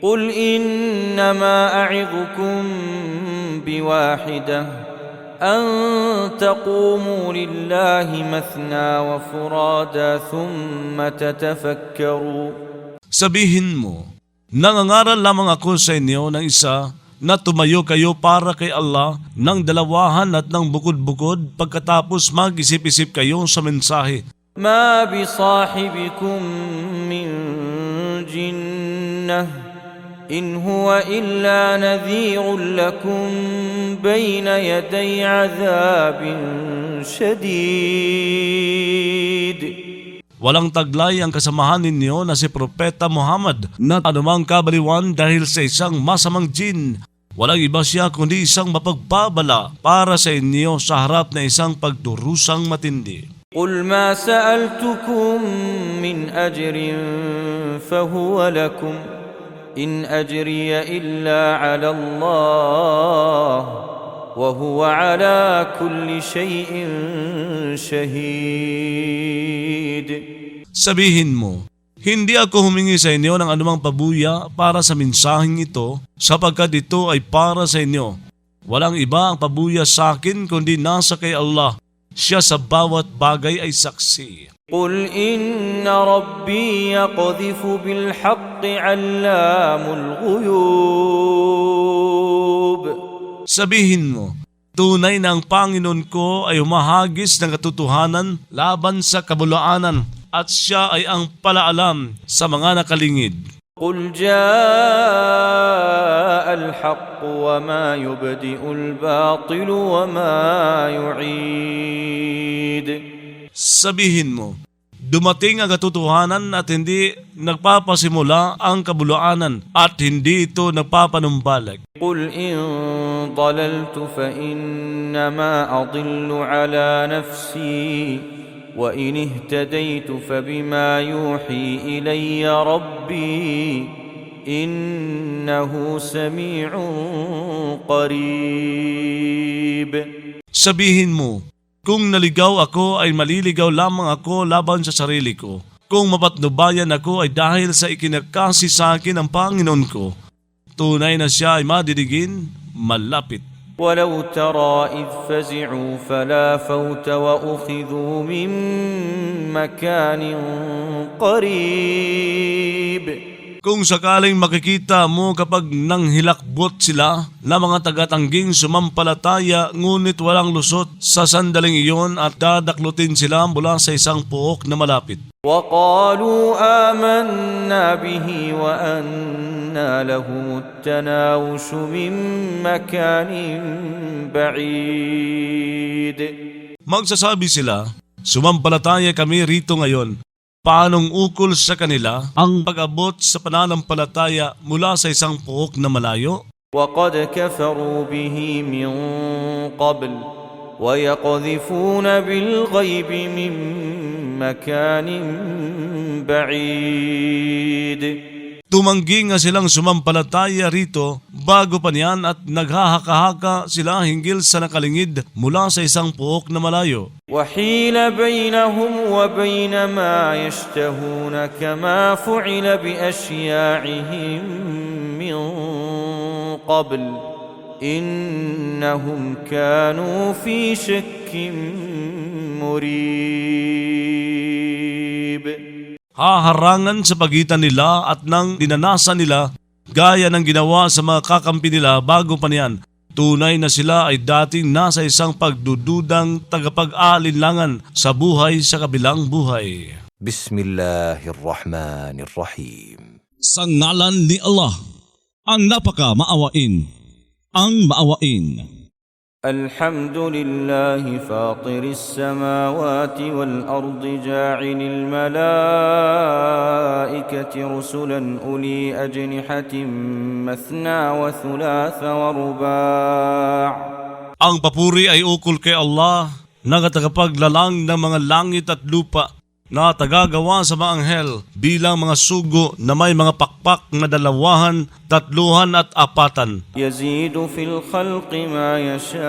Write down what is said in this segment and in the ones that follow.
قل إنما أعظكم بواحدة أن تقوموا لله مثنى وفرادا ثم تتفكروا. Sabihin mo, nangangaral lamang ako sa inyo ng isa na tumayo kayo para kay Allah ng dalawahan at ng bukod-bukod pagkatapos mag-isip-isip kayo sa mensahe. ما بصاحبكم من جنة إن هو إلا نذير لكم بين يدي عذاب شديد. Walang taglay ang kasamahan ninyo na si Propeta Muhammad na anumang kabaliwan dahil sa isang masamang jin. Walang iba siya kundi isang mapagpabala para sa inyo sa harap na isang pagdurusang matindi. قل ما سألتكم من أجر فهو لكم إن أجري إلا على الله وهو على كل شيء شهيد. Sabihin mo, hindi ako humingi sa inyo ng anumang pabuya para sa mensaheng ito sapagkat ito ay para sa inyo. Walang iba ang pabuya sa akin kundi nasa kay Allah. Siya sa bawat bagay ay saksi. قل إن ربي يقذف بالحق علام الغيوب. Sabihin mo, tunay na ang Panginoon ko ay humahagis ng katotohanan laban sa kabulaanan at siya ay ang palaalam sa mga nakalingid. قل جاء الحق وما يبدئ الباطل وما يعيد. Sabihin mo, dumating ang katotohanan at hindi nagpapasimula ang kabulaanan at hindi ito nagpapanumbalik. قل إن ضللت فإنما أضل على نفسي وإن اهتديت فبما يوحي إلي ربي إنه سميع قريب. Sabihin mo, kung naligaw ako ay maliligaw lamang ako laban sa sarili ko. Kung mapatnubayan ako ay dahil sa ikinagkasi sa akin ng Panginoon ko. Tunay na siya ay madidigin, malapit. ولو ترى إذ فزعوا فلا فوت وأخذوا من مكان قريب. Kung sakaling makikita mo kapag nanghilakbot sila na mga tagatangging sumampalataya ngunit walang lusot sa sandaling iyon at dadaklutin sila mula sa isang puok na malapit. وقالوا آمنا به وأنى لهم التناوش من مكان بعيد. Magsasabi sila, sumampalataya kami rito ngayon. Paanong ukol sa kanila ang pag-abot sa pananampalataya mula sa isang puok na malayo? وقد كفروا به من قبل ويقذفون بالغيب من مكان بعيد. Tumanggi nga silang sumampalataya rito bago pa niyan at naghahaka-haka sila hinggil sa nakalingid mula sa isang puok na malayo. وحيل بينهم وبين ما يشتهون كما فعل بأشياعهم من قبل إنهم كانوا في شك مريب. Haharangan sa pagitan nila at ng dinanasan nila gaya ng ginawa sa mga kakampi nila bago pa niyan. Tunay na sila ay dating nasa isang pagdududang tagapag-aalinlangan sa buhay sa kabilang buhay. Bismillahirrahmanirrahim. Sa ngalan ni Allah, ang napaka-maawain, ang maawain. الحمد لله فاطر السماوات والأرض جاعل الملائكة رسلا أولي أجنحة مثنى وثلاث ورباع. Ang papuri ay ukol kay Allah na tagapaglalang ng mga langit at lupa na tagagawa sa mga anghel bilang mga sugo na may mga pakpak na dalawahan, tatluhan at apatan. يزيد في الخلق ما يشاء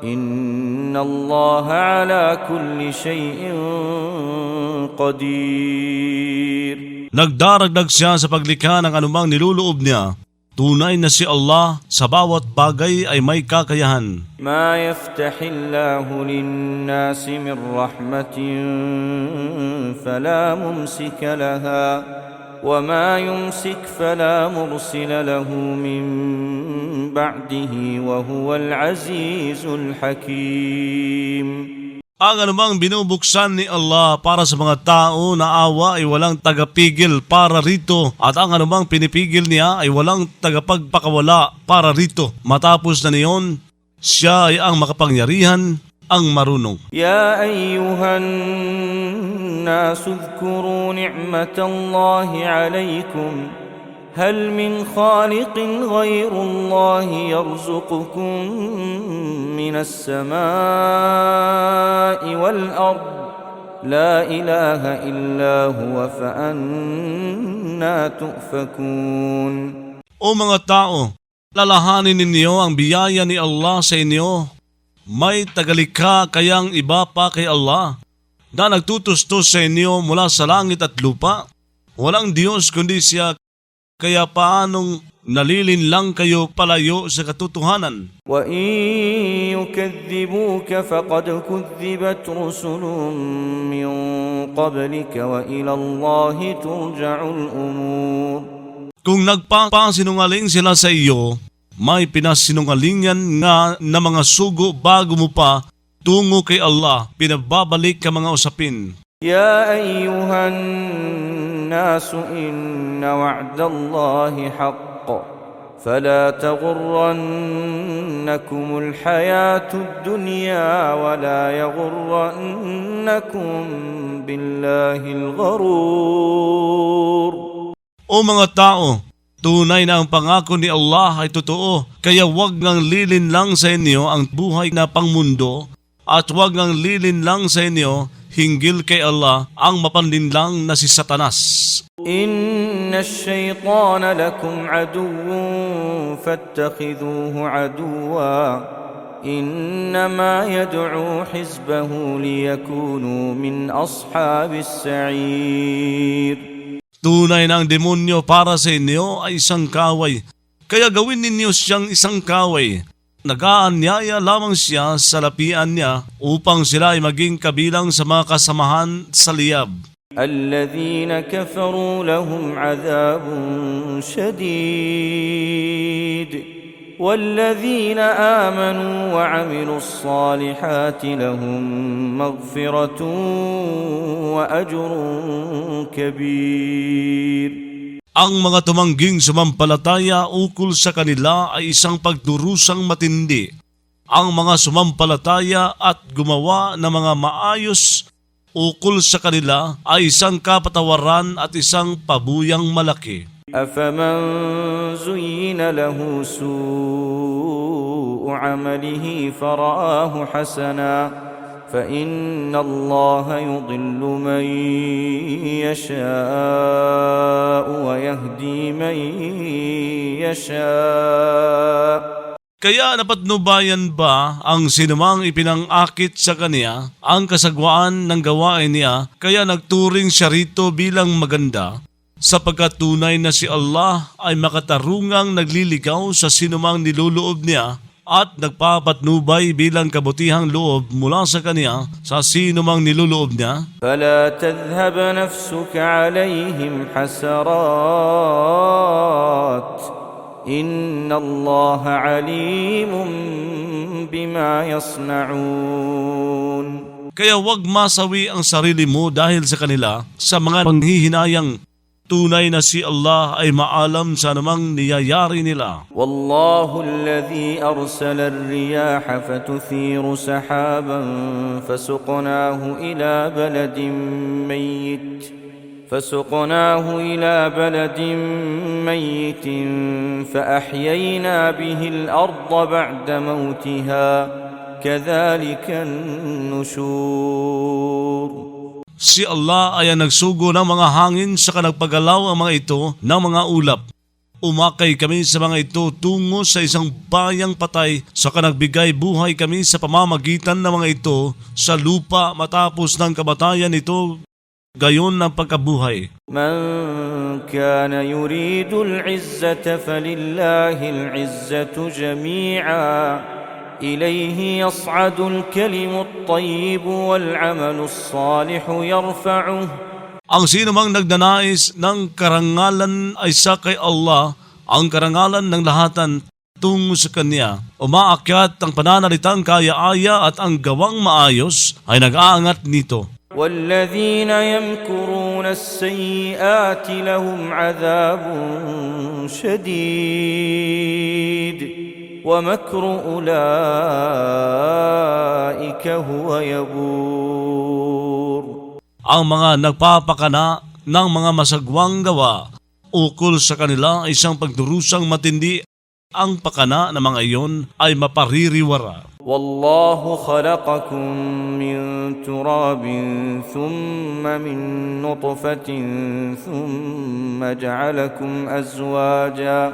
إن الله على كل شيء قدير. Nagdaragdag siya sa paglikha ng anumang niluloob niya. Tunay na si Allah sa bawat bagay ay may kakayahan. ما يفتح الله للناس من رحمة فلا ممسك لها وما يمسك فلا مرسل له من بعده وهو العزيز الحكيم. Ang anumang binubuksan ni Allah para sa mga tao na awa ay walang tagapigil para rito at ang anumang pinipigil niya ay walang tagapagpakawala para rito. Matapos na niyon, siya ay ang makapangyarihan, ang marunong. يا أيها الناس اذكروا نعمة الله عليكم هل من خالق غير الله يرزقكم من السماء والأرض لا إله إلا هو فأنا تؤفكون. O mga tao, lalahanin ninyo ang biyaya ni Allah sa inyo. May tagalikha kayang iba pa kay Allah na nagtutustos sa inyo mula sa langit at lupa. Walang Diyos kundi siya, kaya paanong nalilinlang kayo palayo sa katotohanan? وإن يكذبوك فقد كذبت رسل من قبلك وإلى الله ترجع الأمور. Kung nagpapasinungaling sila sa iyo, may pinasinungalingan nga na mga sugo bago mo pa tungo kay Allah, pinababalik ka mga usapin. يا أيها الناس إن وعد الله حق فلا تغرنكم الحياة الدنيا ولا يغرنكم بالله الغرور. O mga tao, tunay na ang pangako ni Allah ay totoo, kaya huwag ngang lilinlang sa inyo ang buhay na pangmundo at huwag ngang lilinlang sa inyo hinggil kay Allah ang mapanlinlang na si Satanas. إن الشيطان لكم عدو فاتخذوه عدوا إنما يدعو حزبه ليكونوا من أصحاب السعير. Tunay na ang demonyo para sa inyo ay isang kaway, kaya gawin ninyo siyang isang kaway. Nag-aanyaya lamang siya sa lapian niya upang sila ay maging kabilang sa mga kasamahan sa liyab. الذين كفروا لهم عذاب شديد والذين آمنوا وعملوا الصالحات لهم مغفرة وأجر كبير. Ang mga tumangging sumampalataya ukol sa kanila ay isang pagdurusang matindi. Ang mga sumampalataya at gumawa ng mga maayos ukol sa kanila ay isang kapatawaran at isang pabuyang malaki. أفمن زين له سوء عمله فرآه حسنا فإن الله يضل من يشاء ويهدي من يشاء. Kaya napatnubayan ba ang sinumang ipinangakit sa kanya ang kasagwaan ng gawain niya, kaya nagturing siya rito bilang maganda, sapagkat tunay na si Allah ay makatarungang nagliligaw sa sinumang niluloob niya at nagpapatnubay bilang kabutihang loob mula sa kanya sa sinumang niluloob niya. فلا تذهب نفسك عليهم حسرات إن الله عليم بما يصنعون. Kaya huwag masawi ang sarili mo dahil sa kanila sa mga panghihinayang. Tunay na si Allah ay maalam sa anumang niyayari nila. والله الذي أرسل الرياح فتثير سحابا فسقناه إلى بلد ميت فأحيينا به الأرض بعد موتها كذلك النشور. Si Allah ay ang nagsugo ng mga hangin sa kanagpagalaw ang mga ito ng mga ulap. Umakay kami sa mga ito tungo sa isang bayang patay, sa kanagbigay buhay kami sa pamamagitan ng mga ito sa lupa matapos ng kamatayan nito gayon ng pagkabuhay. من كان يريد العزة فلله العزة جميعا إليه يصعد الكلم الطيب والعمل الصالح يرفعه. Ang sino mang nagnanais ng karangalan ay sa kay Allah, ang karangalan ng lahatan tungo sa Kanya. Umaakyat ang pananalitang kaya-aya at ang gawang maayos ay nag-aangat nito. والذين يمكرون السيئات لهم عذاب شديد ومكر أولئك هو يبور. Ang mga nagpapakana ng mga masagwang gawa ukol sa kanila ay isang pagdurusang matindi. Ang pakana ng mga iyon ay mapaririwara. والله خلقكم من تراب ثم من نطفة ثم جعلكم أزواجا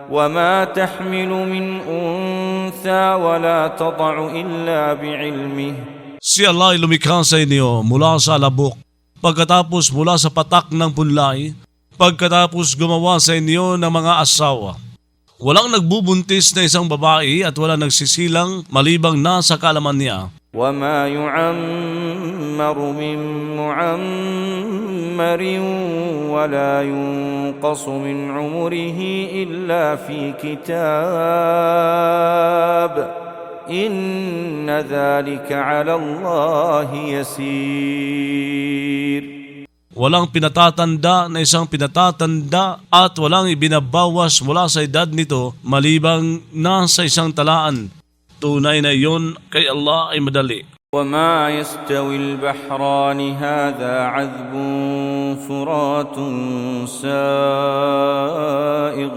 وما تحمل من أنثى ولا تضع إلا بعلمه. Si Allah ay lumikha sa inyo mula sa labok, pagkatapos mula sa patak ng punlay, pagkatapos gumawa sa inyo ng mga asawa. Walang nagbubuntis na isang babae at walang nagsisilang malibang na sa kaalaman niya. وما يعمر من معمر ولا ينقص من عمره إلا في كتاب إن ذلك على الله يسير. Walang pinatatanda na isang pinatatanda at walang ibinabawas mula sa edad nito malibang na sa isang talaan. Tunay na iyon kay Allah ay madali. وما يستوي البحران هذا عذب فرات سائغ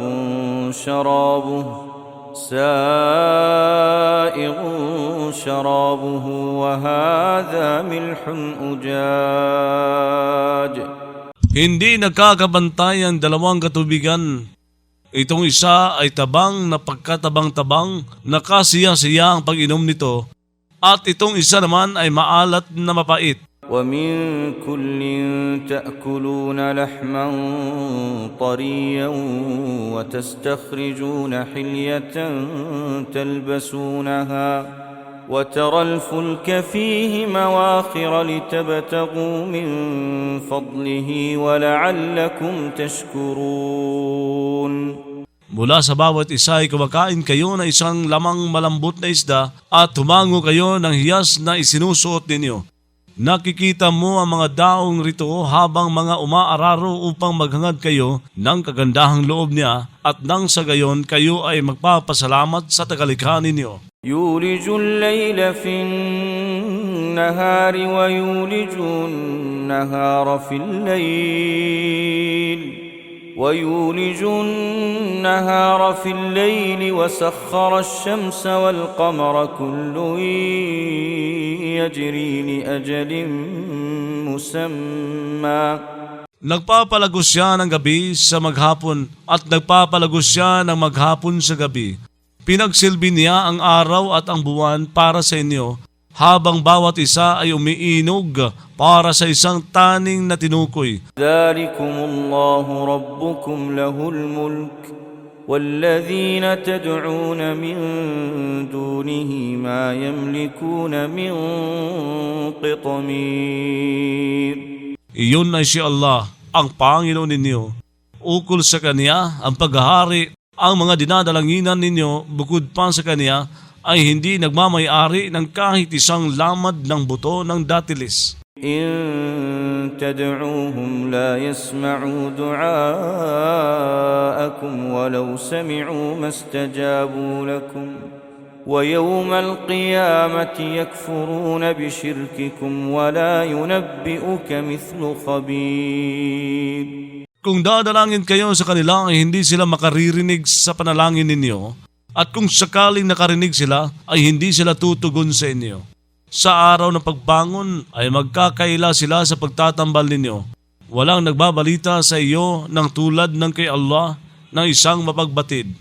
شرابه وهذا ملح أجاج. Hindi nagkakabantay ang dalawang katubigan. Itong isa ay tabang na pagkatabang-tabang, nakasiya-siya ang pag-inom nito, at itong isa naman ay maalat na mapait. ومن كل تأكلون لحما طريا وتستخرجون حلية تلبسونها وترى الفلك فيه مواخر لتبتغوا من فضله ولعلكم تشكرون. Mula sa bawat isa ay kumakain kayo ng isang lamang malambot na isda at tumango kayo ng hiyas na isinusuot ninyo. Nakikita mo ang mga daong rito habang mga umaararo upang maghangad kayo ng kagandahang loob niya at nang sa gayon kayo ay magpapasalamat sa tagalikha ninyo. يولج الليل في النهار ويولج النهار في الليل وسخر الشمس والقمر كل يجري لأجل مسمى. Nagpapalagos siya ng gabi sa maghapon at nagpapalagos siya ng maghapon sa gabi. Pinagsilbi niya ang araw at ang buwan para sa inyo, habang bawat isa ay umiinog para sa isang taning na tinukoy. ذلكم الله ربكم له الملك والذين تدعون من دونه ما يملكون من قطمير. Iyon ay si Allah, ang Panginoon ninyo. Ukol sa Kanya ang paghahari. Ang mga dinadalanginan ninyo bukod pa sa Kanya ay hindi nagmamay-ari ng kahit isang lamad ng buto ng datilis. إن تدعوهم لا يسمعوا دعاءكم ولو سمعوا ما استجابوا لكم ويوم القيامة يكفرون بشرككم ولا ينبئك مثل خبير. Kung dadalangin kayo sa kanila ay hindi sila makaririnig sa panalangin ninyo, at kung sakaling nakarinig sila ay hindi sila tutugon sa inyo. Sa araw ng pagbangon ay magkakaila sila sa pagtatambal ninyo. Walang nagbabalita sa iyo ng tulad ng kay Allah ng isang mapagbatid.